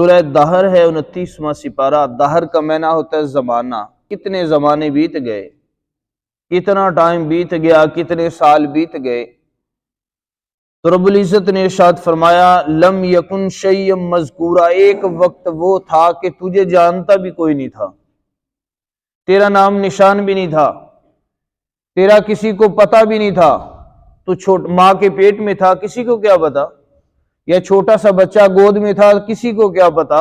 سورہ دہر ہے 29واں سپارہ۔ دہر کا معنی ہوتا ہے زمانہ، کتنے زمانے بیت گئے، کتنا ٹائم بیت گیا، کتنے سال بیت گئے۔ تو رب العزت نے ارشاد فرمایا لم یکن شیئا مذکورا، ایک وقت وہ تھا کہ تجھے جانتا بھی کوئی نہیں تھا، تیرا نام نشان بھی نہیں تھا، تیرا کسی کو پتہ بھی نہیں تھا، تو ماں کے پیٹ میں تھا، کسی کو کیا پتا، یا چھوٹا سا بچہ گود میں تھا، کسی کو کیا پتا۔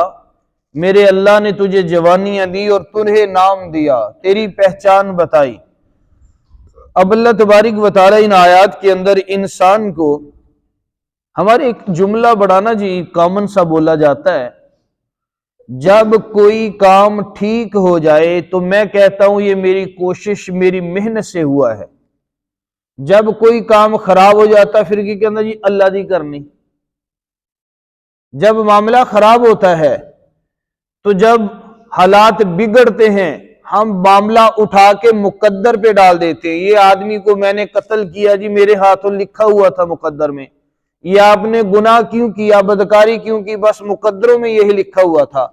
میرے اللہ نے تجھے جوانیاں دی اور تنہیں نام دیا، تیری پہچان بتائی۔ اب اللہ تبارک و تعالی ان آیات کے اندر انسان کو، ہمارے ایک جملہ بڑھانا جی کامن سا بولا جاتا ہے، جب کوئی کام ٹھیک ہو جائے تو میں کہتا ہوں یہ میری کوشش میری محنت سے ہوا ہے۔ جب کوئی کام خراب ہو جاتا پھر کی کہنا جی اللہ دی کرنی۔ جب معاملہ خراب ہوتا ہے تو جب حالات بگڑتے ہیں ہم معاملہ اٹھا کے مقدر پہ ڈال دیتے ہیں، یہ آدمی کو میں نے قتل کیا جی میرے ہاتھوں لکھا ہوا تھا مقدر میں، یہ آپ نے گناہ کیوں کیا، بدکاری کیوں کی، بس مقدروں میں یہی لکھا ہوا تھا۔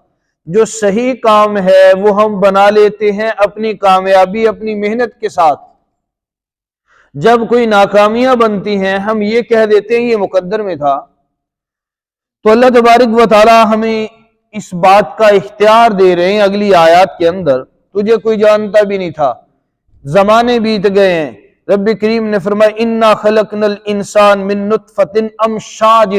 جو صحیح کام ہے وہ ہم بنا لیتے ہیں اپنی کامیابی اپنی محنت کے ساتھ، جب کوئی ناکامیاں بنتی ہیں ہم یہ کہہ دیتے ہیں یہ مقدر میں تھا۔ تو اللہ تبارک و تعالی ہمیں اس بات کا اختیار دے رہے ہیں اگلی آیات کے اندر، تجھے کوئی جانتا بھی نہیں تھا، زمانے بیت گئے ہیں۔ رب کریم نے فرمایا انا خلقنا الانسان من نطفۃ امشاج،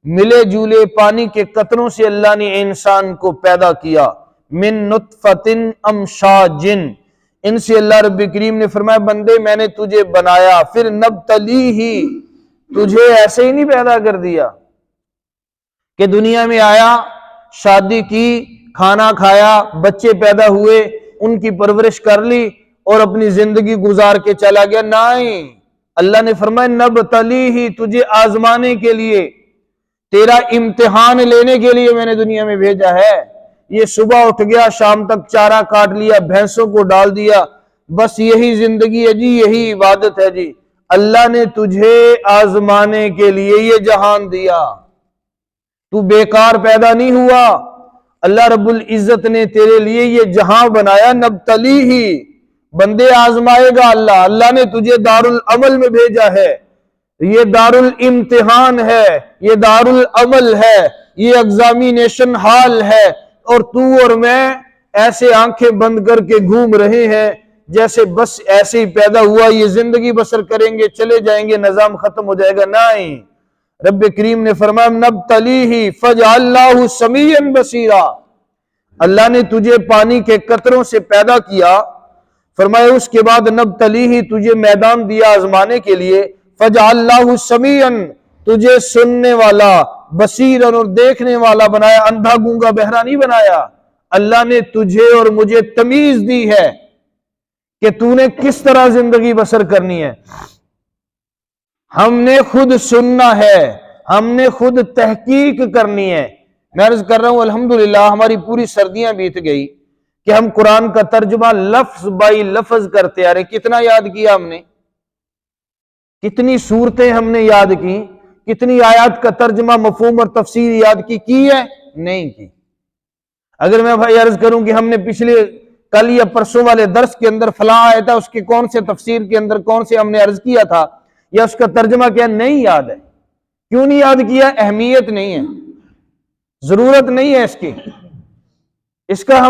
ملے جولے پانی کے قطروں سے اللہ نے انسان کو پیدا کیا، من نطفۃ امشاج، ان سے اللہ رب کریم نے فرمایا بندے میں نے تجھے بنایا، پھر نبتلیہ، تجھے ایسے ہی نہیں پیدا کر دیا کہ دنیا میں آیا، شادی کی، کھانا کھایا، بچے پیدا ہوئے، ان کی پرورش کر لی اور اپنی زندگی گزار کے چلا گیا، نہیں، اللہ نے فرمایا نبتلیہ، تجھے آزمانے کے لیے، تیرا امتحان لینے کے لیے میں نے دنیا میں بھیجا ہے۔ یہ صبح اٹھ گیا شام تک چارہ کاٹ لیا، بھینسوں کو ڈال دیا، بس یہی زندگی ہے جی، یہی عبادت ہے جی۔ اللہ نے تجھے آزمانے کے لیے یہ جہان دیا، تو بیکار پیدا نہیں ہوا، اللہ رب العزت نے تیرے لیے یہ جہاں بنایا، نبتلیہ، بندے آزمائے گا اللہ نے تجھے دار العمل میں بھیجا ہے، یہ دار الامتحان ہے، یہ دار العمل ہے، یہ ایگزامینیشن ہال ہے، اور تو اور میں ایسے آنکھیں بند کر کے گھوم رہے ہیں جیسے بس ایسے ہی پیدا ہوا، یہ زندگی بسر کریں گے چلے جائیں گے، نظام ختم ہو جائے گا، نہیں۔ رب کریم نے فرمایا نبتلیہ فجعلناہ سمیعا بصیرا، اللہ نے تجھے پانی کے قطروں سے پیدا کیا، فرمایا اس کے بعد نبتلیہ، تجھے میدان دیا آزمانے کے لیے، فجعلناہ سمیعا، تجھے سننے والا، بصیرا اور دیکھنے والا بنایا، اندھا گونگا بہرا نہیں بنایا۔ اللہ نے تجھے اور مجھے تمیز دی ہے کہ تو نے کس طرح زندگی بسر کرنی ہے، ہم نے خود سننا ہے، ہم نے خود تحقیق کرنی ہے۔ میں عرض کر رہا ہوں الحمدللہ ہماری پوری سردیاں بیت گئی کہ ہم قرآن کا ترجمہ لفظ بائی لفظ کرتے آ رہے، کتنا یاد کیا ہم نے، کتنی صورتیں ہم نے یاد کی، کتنی آیات کا ترجمہ مفہوم اور تفسیر یاد کی ہے؟ نہیں کی۔ اگر میں بھائی عرض کروں کہ ہم نے پچھلے کل یا پرسوں والے درس کے اندر فلاں آیا تھا، اس کے کون سے تفسیر کے اندر کون سے ہم نے عرض کیا تھا یا اس کا ترجمہ کیا، نہیں یاد ہے۔ کیوں نہیں یاد کیا؟ اہمیت نہیں ہے، ضرورت نہیں ہے اس کی، اس کا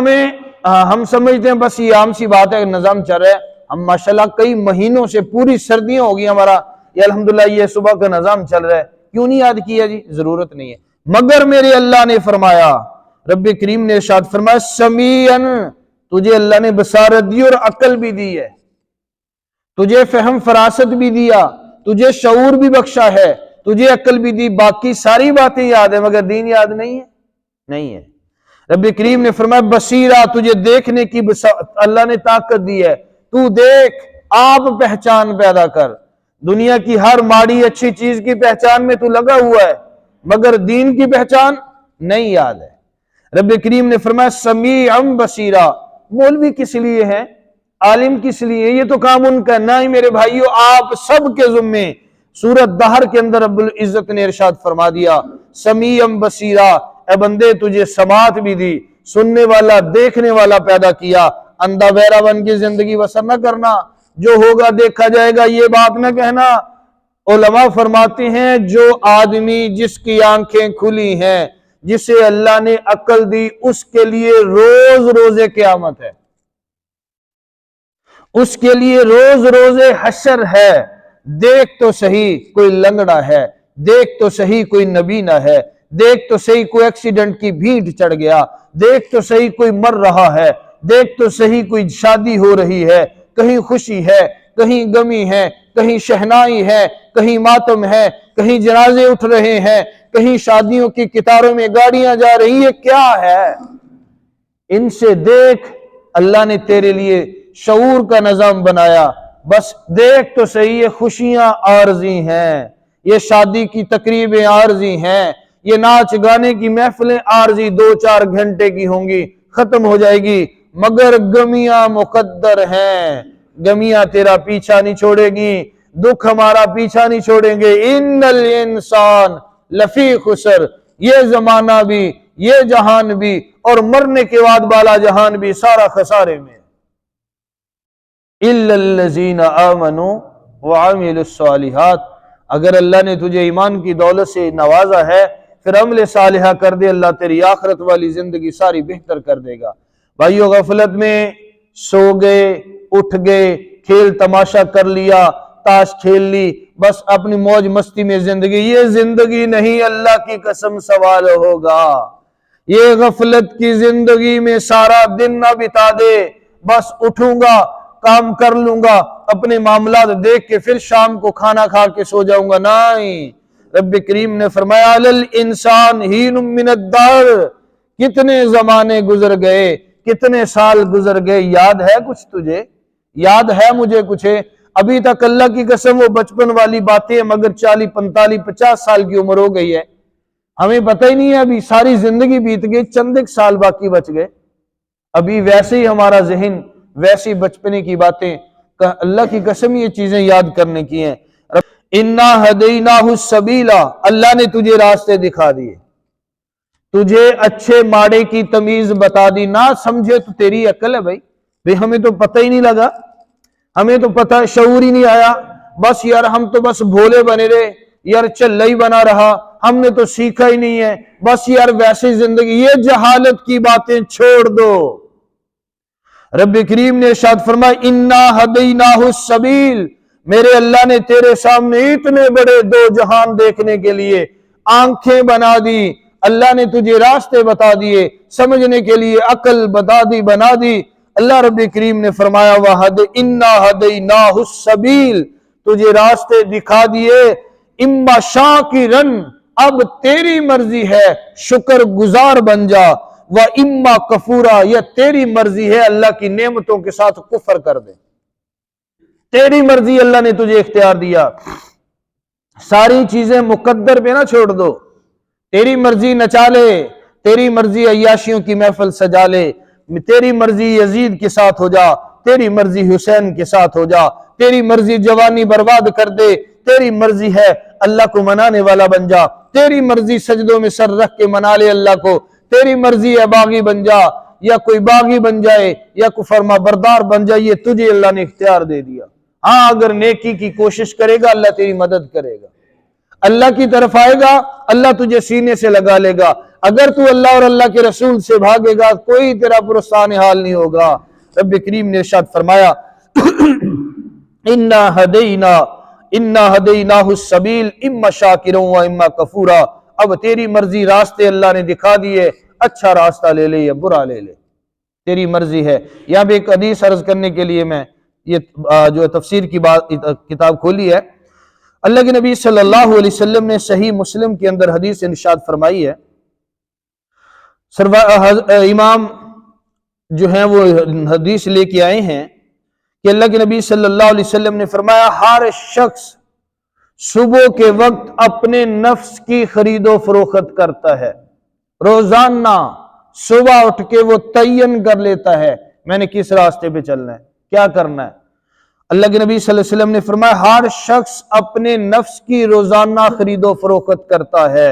ہم سمجھتے ہیں بس یہ عام سی بات ہے، نظام چل رہا ہے۔ ہم ماشاءاللہ کئی مہینوں سے پوری سردیاں ہو گئی ہمارا یہ الحمدللہ یہ صبح کا نظام چل رہا ہے، کیوں نہیں یاد کیا جی؟ ضرورت نہیں ہے۔ مگر میرے اللہ نے فرمایا، رب کریم نے ارشاد فرمایا سمیعاً، تجھے اللہ نے بصارت دی اور عقل بھی دی ہے، تجھے فہم فراست بھی دیا، تجھے شعور بھی بخشا ہے، تجھے عقل بھی دی، باقی ساری باتیں یاد ہیں مگر دین یاد نہیں ہے، نہیں ہے۔ رب کریم نے فرمایا بصیرہ، تجھے دیکھنے کی اللہ نے طاقت دی ہے، تو دیکھ، آپ پہچان پیدا کر، دنیا کی ہر ماڑی اچھی چیز کی پہچان میں تو لگا ہوا ہے مگر دین کی پہچان نہیں یاد ہے۔ رب کریم نے فرمایا سمیعا بصیرا، مولوی کس لیے ہے، عالم کس لیے، یہ تو کام ان کا نہ ہی میرے بھائیو، آپ سب کے ذمے۔ سورۃ دہر کے اندر رب العزت نے ارشاد فرما دیا سمیعا بصیرا، اے بندے تجھے سماعت بھی دی، سننے والا دیکھنے والا پیدا کیا، اندھا بہرا بن کے زندگی بسر نہ کرنا، جو ہوگا دیکھا جائے گا یہ بات نہ کہنا۔ علماء فرماتے ہیں جو آدمی جس کی آنکھیں کھلی ہیں، جسے اللہ نے عقل دی، اس کے لیے روز روز قیامت ہے، اس کے لیے روز روز حشر ہے۔ دیکھ تو صحیح کوئی لنگڑا ہے، دیکھ تو صحیح کوئی نبینا ہے، دیکھ تو صحیح کوئی ایکسیڈنٹ کی بھیڑ چڑھ گیا، دیکھ تو صحیح کوئی مر رہا ہے، دیکھ تو صحیح کوئی شادی ہو رہی ہے، کہیں خوشی ہے، کہیں غمی ہے، کہیں شہنائی ہے، کہیں ماتم ہے، کہیں جنازے اٹھ رہے ہیں، کہیں شادیوں کی قطاروں میں گاڑیاں جا رہی ہے، کیا ہے؟ ان سے دیکھ، اللہ نے تیرے لیے شعور کا نظام بنایا، بس دیکھ تو صحیح، یہ خوشیاں عارضی ہیں، یہ شادی کی تقریبیں عارضی ہیں، یہ ناچ گانے کی محفلیں عارضی 2-4 گھنٹے کی ہوں گی، ختم ہو جائے گی، مگر غمیاں مقدر ہیں، غمیاں تیرا پیچھا نہیں چھوڑے گی، دکھ ہمارا پیچھا نہیں چھوڑیں گے۔ ان الانسان لفی خسر، یہ زمانہ بھی، یہ جہان بھی، اور مرنے کے بعد بالا جہان بھی سارا خسارے میں۔ الا الذین آمنوا وعملوا الصالحات، اگر اللہ نے تجھے ایمان کی دولت سے نوازا ہے، پھر عمل صالحہ کر دے، اللہ تیری آخرت والی زندگی ساری بہتر کر دے گا۔ بھائیو، غفلت میں سو گئے، اٹھ گئے، کھیل تماشا کر لیا، تاش کھیل لی، بس اپنی موج مستی میں زندگی، یہ زندگی نہیں، اللہ کی قسم سوال ہوگا۔ یہ غفلت کی زندگی میں سارا دن نہ بتا دے، بس اٹھوں گا، کام کر لوں گا، اپنے معاملات دیکھ کے پھر شام کو کھانا کھا کے سو جاؤں گا، نہیں۔ رب کریم نے فرمایا علی الانسان حین من الدہر، کتنے زمانے گزر گئے، کتنے سال گزر گئے، یاد ہے کچھ تجھے؟ یاد ہے مجھے کچھ؟ ابھی تک اللہ کی قسم وہ بچپن والی باتیں ہیں، مگر 40 45 50 سال کی عمر ہو گئی ہے، ہمیں پتہ ہی نہیں ہے، ابھی ساری زندگی بیت گئی، چند ایک سال باقی بچ گئے، ابھی ویسے ہی ہمارا ذہن، ویسی بچپنے کی باتیں، اللہ کی قسم یہ چیزیں یاد کرنے کی ہیں۔ اِنَّا هَدَيْنَاهُ السَّبِيلَ، اللہ نے تجھے راستے دکھا دیے، تجھے اچھے ماڑے کی تمیز بتا دی، نہ سمجھے تو تیری عقل ہے بھائی، ہمیں تو پتہ ہی نہیں لگا، ہمیں تو پتہ شعور ہی نہیں آیا، بس یار ہم تو بس بھولے بنے رہے، یار چلہ ہی بنا رہا، ہم نے تو سیکھا ہی نہیں ہے، بس یار ویسے زندگی، یہ جہالت کی باتیں چھوڑ دو۔ رب کریم نے ارشاد فرمایا اِنَّا هَدَيْنَاهُ السَّبِيلَ، میرے اللہ نے تیرے سامنے اتنے بڑے 2 جہان دیکھنے کے لیے آنکھیں بنا دی، اللہ نے تجھے راستے بتا دیے، سمجھنے کے لیے عقل بنا دی۔ اللہ رب کریم نے فرمایا اِنَّا هَدَيْنَاهُ السَّبِيلَ، تجھے راستے دکھا دیے، اِمَّا شَاكِرًا، اب تیری مرضی ہے شکر گزار بن جا، وَإِمَّا كَفُورًا، یا تیری مرضی ہے اللہ کی نعمتوں کے ساتھ کفر کر دے، تیری مرضی، اللہ نے تجھے اختیار دیا، ساری چیزیں مقدر پہ نہ چھوڑ دو، تیری مرضی نچا لے، تیری مرضی عیاشیوں کی محفل سجا لے، تیری مرضی یزید کے ساتھ ہو جا، تیری مرضی حسین کے ساتھ ہو جا، تیری مرضی جوانی برباد کر دے، تیری مرضی ہے اللہ کو منانے والا بن جا، تیری مرضی سجدوں میں سر رکھ کے منا لے اللہ کو، تیری مرضی ہے باغی بن جا، یا کوئی باغی بن جائے، یا کوئی فرما بردار بن جائے، یہ تجھے اللہ نے اختیار دے دیا۔ ہاں اگر نیکی کی کوشش کرے گا اللہ تیری مدد کرے گا، اللہ کی طرف آئے گا اللہ تجھے سینے سے لگا لے گا، اگر تو اللہ اور اللہ کے رسول سے بھاگے گا کوئی تیرا پرستان حال نہیں ہوگا۔ رب کریم نے ارشاد فرمایا اِنَّا هَدَيْنَاهُ السَّبِيلَ اِمَّا شَاكِرًا وَإِمَّا كَفُورًا، اب تیری مرضی، راستے اللہ نے دکھا دیے، اچھا راستہ لے لے یا برا لے لے، تیری مرضی ہے۔ یہاں پہ ایک حدیث عرض کرنے کے لیے میں یہ جو تفسیر کی کتاب کھولی ہے، اللہ کے نبی صلی اللہ علیہ وسلم نے صحیح مسلم کے اندر حدیث ارشاد فرمائی ہے، امام جو ہیں وہ حدیث لے کے آئے ہیں کہ اللہ کے نبی صلی اللہ علیہ وسلم نے فرمایا ہر شخص صبح کے وقت اپنے نفس کی خرید و فروخت کرتا ہے، روزانہ صبح اٹھ کے وہ تعین کر لیتا ہے میں نے کس راستے پہ چلنا ہے، کیا کرنا ہے۔ اللہ کے نبی صلی اللہ علیہ وسلم نے فرمایا ہر شخص اپنے نفس کی روزانہ خرید و فروخت کرتا ہے،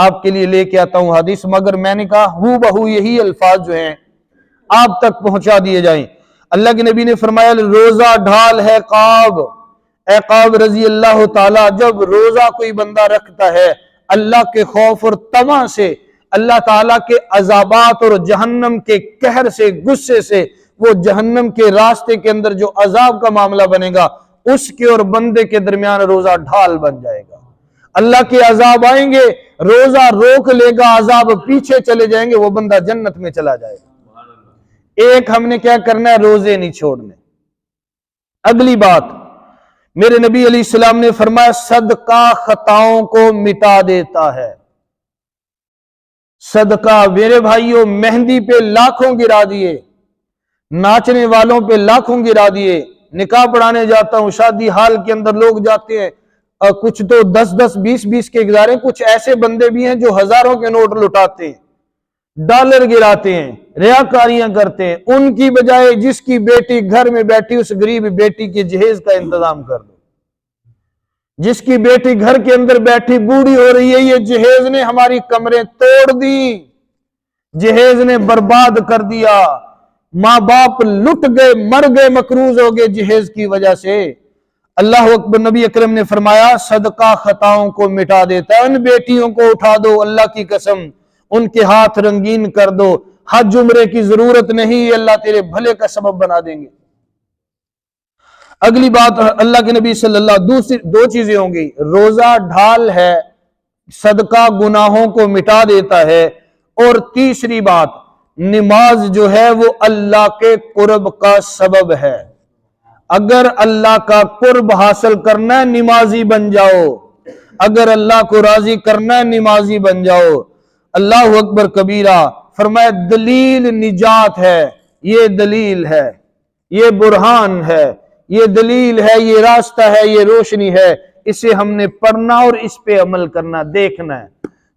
آپ کے لیے لے کے آتا ہوں حدیث، مگر میں نے کہا ہو بہو یہی الفاظ جو ہیں آپ تک پہنچا دیے جائیں۔ اللہ کے نبی نے فرمایا روزہ ڈھال ہے قاب، اے قاب رضی اللہ تعالی، جب روزہ کوئی بندہ رکھتا ہے اللہ کے خوف اور طمع سے، اللہ تعالیٰ کے عذابات اور جہنم کے قہر سے، غصے سے، وہ جہنم کے راستے کے اندر جو عذاب کا معاملہ بنے گا اس کے اور بندے کے درمیان روزہ ڈھال بن جائے گا۔ اللہ کے عذاب آئیں گے، روزہ روک لے گا، عذاب پیچھے چلے جائیں گے، وہ بندہ جنت میں چلا جائے گا۔ ایک ہم نے کیا کرنا ہے، روزے نہیں چھوڑنے۔ اگلی بات میرے نبی علیہ السلام نے فرمایا صدقہ خطاؤں کو مٹا دیتا ہے۔ صدقہ میرے بھائیوں مہندی پہ لاکھوں گرا دیے، ناچنے والوں پہ لاکھوں گرا دیے، نکاح پڑھانے جاتا ہوں، شادی حال کے اندر لوگ جاتے ہیں، کچھ تو 10 20 کے گزارے، کچھ ایسے بندے بھی ہیں جو ہزاروں کے نوٹ لٹاتے ہیں، ڈالر گراتے ہیں، ریاکاریاں کرتے ہیں۔ ان کی بجائے جس کی بیٹی گھر میں بیٹھی اس غریب بیٹی کے جہیز کا انتظام کر دو۔ جس کی بیٹی گھر کے اندر بیٹھی بوڑھی ہو رہی ہے، یہ جہیز نے ہماری کمریں توڑ دی، جہیز نے برباد کر دیا، ماں باپ لٹ گئے، مر گئے، مقروض ہو گئے جہیز کی وجہ سے۔ اللہ اکبر، نبی اکرم نے فرمایا صدقہ خطاؤں کو مٹا دیتا ہے۔ ان بیٹیوں کو اٹھا دو، اللہ کی قسم ان کے ہاتھ رنگین کر دو، حج عمرے کی ضرورت نہیں، یہ اللہ تیرے بھلے کا سبب بنا دیں گے۔ اگلی بات اللہ کے نبی صلی اللہ علیہ وسلم، دو چیزیں ہوں گی، روزہ ڈھال ہے، صدقہ گناہوں کو مٹا دیتا ہے، اور تیسری بات نماز جو ہے وہ اللہ کے قرب کا سبب ہے۔ اگر اللہ کا قرب حاصل کرنا ہے نمازی بن جاؤ، اگر اللہ کو راضی کرنا ہے نمازی بن جاؤ۔ اللہ اکبر کبیرہ، فرمایا دلیل نجات ہے، یہ دلیل ہے، یہ برہان ہے، یہ دلیل ہے، یہ راستہ ہے، یہ روشنی ہے، اسے ہم نے پڑھنا اور اس پہ عمل کرنا، دیکھنا ہے۔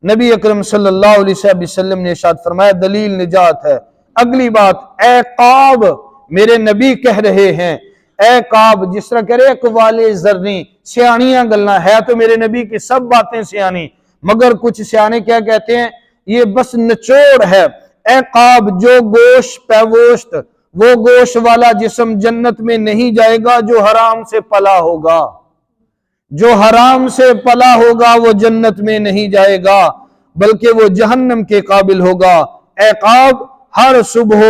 نبی اکرم صلی اللہ علیہ وسلم نے ارشاد فرمایا دلیل نجات ہے۔ اگلی بات، اے قاب، میرے نبی کہہ رہے ہیں، اے قاب، جس طرح کہہ رہے اقوال زرنی، سیانیاں گلنا ہے تو میرے نبی کی سب باتیں سیانی، مگر کچھ سیانے کیا کہتے ہیں، یہ بس نچوڑ ہے۔ اے قاب، جو گوشت پیوشت، وہ گوشت والا جسم جنت میں نہیں جائے گا جو حرام سے پلا ہوگا، جو حرام سے پلا ہوگا وہ جنت میں نہیں جائے گا بلکہ وہ جہنم کے قابل ہوگا۔ اے قاب، ہر صبح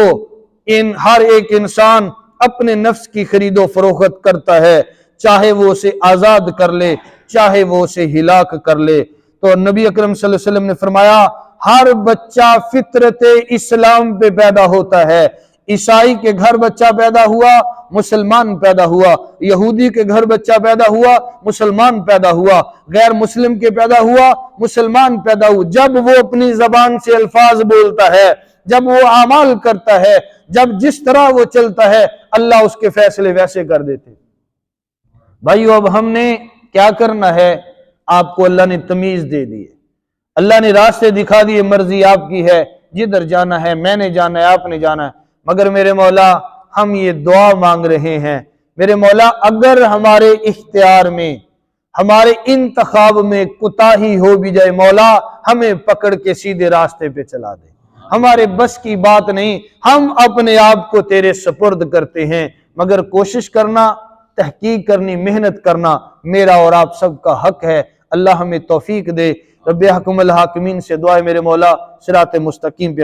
ہر ایک انسان اپنے نفس کی خرید و فروخت کرتا ہے، چاہے وہ اسے آزاد کر لے، چاہے وہ اسے ہلاک کر لے۔ تو نبی اکرم صلی اللہ علیہ وسلم نے فرمایا ہر بچہ فطرت اسلام پہ پیدا ہوتا ہے۔ عیسائی کے گھر بچہ پیدا ہوا، مسلمان پیدا ہوا، یہودی کے گھر بچہ پیدا ہوا، مسلمان پیدا ہوا، غیر مسلم کے پیدا ہوا، مسلمان پیدا ہوا۔ جب وہ اپنی زبان سے الفاظ بولتا ہے، جب وہ اعمال کرتا ہے، جب جس طرح وہ چلتا ہے، اللہ اس کے فیصلے ویسے کر دیتے۔ بھائیو، اب ہم نے کیا کرنا ہے، آپ کو اللہ نے تمیز دے دی ہے، اللہ نے راستے دکھا دیے، مرضی آپ کی ہے، جدھر جانا ہے میں نے جانا ہے، آپ نے جانا ہے، مگر میرے مولا ہم یہ دعا مانگ رہے ہیں، میرے مولا اگر ہمارے اختیار میں، ہمارے انتخاب میں کوتاہی ہو بھی جائے، مولا ہمیں پکڑ کے سیدھے راستے پہ چلا دے، ہمارے بس کی بات نہیں، ہم اپنے آپ کو تیرے سپرد کرتے ہیں، مگر کوشش کرنا، تحقیق کرنی، محنت کرنا میرا اور آپ سب کا حق ہے۔ اللہ ہمیں توفیق دے۔ رب حکم الحاکمین سے دعا ہے میرے مولا صراط مستقیم پہ